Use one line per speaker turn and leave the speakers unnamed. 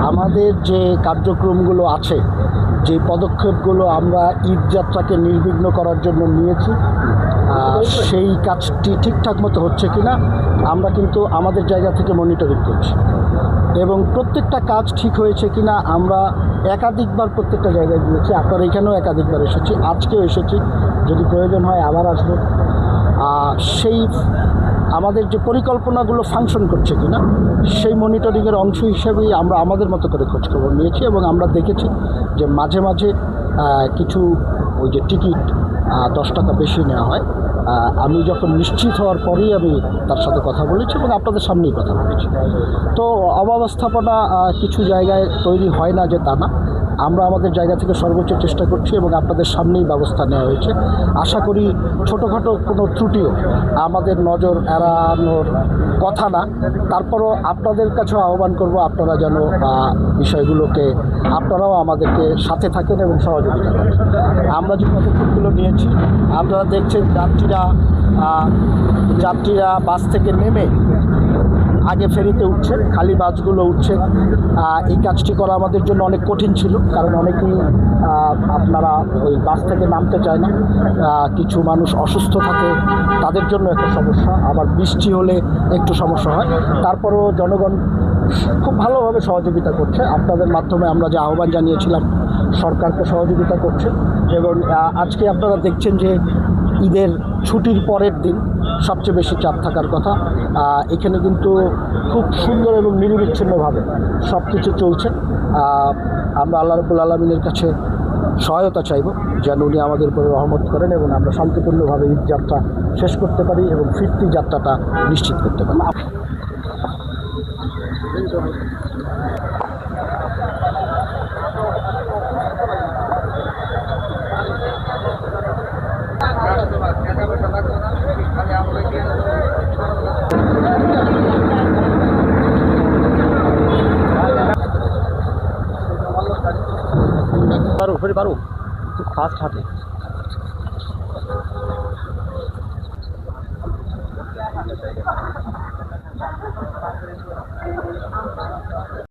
আমাদের যে কার্যক্রমগুলো আছে, যে পদক্ষেপগুলো আমরা ঈদ যাত্রাকে নির্বিঘ্ন করার জন্য নিয়েছি, সেই কাজটি ঠিকঠাক মতো হচ্ছে কিনা আমরা কিন্তু আমাদের জায়গা থেকে মনিটরিং করছি, এবং প্রত্যেকটা কাজ ঠিক হয়েছে কিনা আমরা একাধিকবার প্রত্যেকটা জায়গায় গিয়েছি। আপনার এখানেও একাধিকবার এসেছি, আজকেও এসেছি, যদি প্রয়োজন হয় আবার আসবো। সেই আমাদের যে পরিকল্পনাগুলো ফাংশন করছে কিনা সেই মনিটরিংয়ের অংশ হিসেবেই আমরা আমাদের মতো করে খোঁজখবর নিয়েছি, এবং আমরা দেখেছি যে মাঝে মাঝে কিছু ওই যে টিকিট 10 টাকা বেশি নেওয়া হয়। আমি যখন নিশ্চিত হওয়ার পরেই আমি তার সাথে কথা বলেছি এবং আপনাদের সামনেই কথা বলেছি। তো অব্যবস্থাপনা কিছু জায়গায় তৈরি হয় না যে তা না, আমরা আমাদের জায়গা থেকে সর্বোচ্চ চেষ্টা করছি এবং আপনাদের সামনেই ব্যবস্থা নেওয়া হয়েছে। আশা করি ছোটোখাটো কোনো ত্রুটিও আমাদের নজর এড়ানোর কথা না। তারপরও আপনাদের কাছেও আহ্বান করব, আপনারা যেন বিষয়গুলোকে আপনারাও আমাদেরকে সাথে থাকেন এবং সহযোগিতা করেন। আমরা যে পদক্ষেপগুলো নিয়েছি, আপনারা দেখছেন যাত্রীরা বাস থেকে নেমে আগে ফেরিতে উঠছে, খালি বাসগুলো উঠছে। এই কাজটি করা আমাদের জন্য অনেক কঠিন ছিল, কারণ অনেকেই আপনারা ওই বাস থেকে নামতে চায় না। কিছু মানুষ অসুস্থ থাকে, তাদের জন্য একটা সমস্যা, আবার বৃষ্টি হলে একটু সমস্যা হয়। তারপরেও জনগণ খুব ভালোভাবে সহযোগিতা করছে। আপনাদের মাধ্যমে আমরা যে আহ্বান জানিয়েছিলাম, সরকারকে সহযোগিতা করছে। এবং আজকে আপনারা দেখছেন যে ঈদের ছুটির পরের দিন সবচেয়ে বেশি চাপ থাকার কথা। এখানে কিন্তু খুব সুন্দর এবং নিরবিচ্ছিন্নভাবে সব কিছু চলছে। আমরা আল্লাহ রাব্বুল আলামিনের কাছে সহায়তা চাইব যেন উনি আমাদের উপরে রহমত করেন এবং আমরা শান্তিপূর্ণভাবে ঈদ যাত্রা শেষ করতে পারি এবং ফিরতি যাত্রাটা নিশ্চিত করতে পারি। পারো খুব ফাস্ট হাঁটে।